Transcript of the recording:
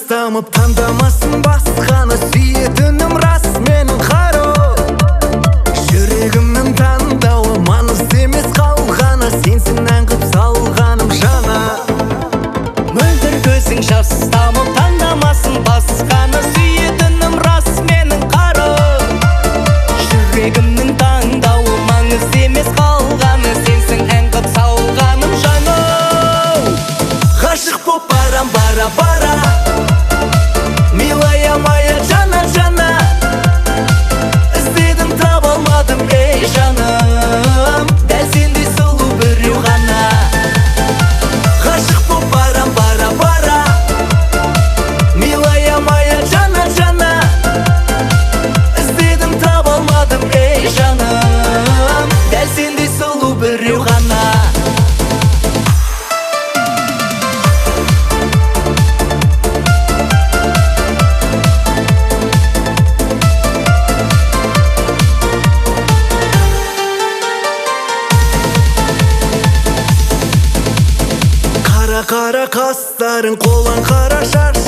дамып таңдамасын басқаны, сүйетінім рас менің қару. Жүрегімнің таңдауы маңызды емес қалғаны, сенсің ән қып салғаным жана. Мөлдір көзің жассыз дамып таңдамасын басқаны, сүйетінім рас менің қару. Жүрегімнің таңдауы маңызды емес қалғаны, сенсің ән қып салғаным жана. Ғашық боп барам бара-бара, милая моя жана-жана. Іздедім таба алмадым, ей жаным, дәл сендей сұлу біреу ғана. Ғашық боп барам бара-бара, милая моя жана-жана. Іздедім таба алмадым, ей жаным, дәл сендей сұлу біреу ғана. Қара қастарың, қолаң қара шаш,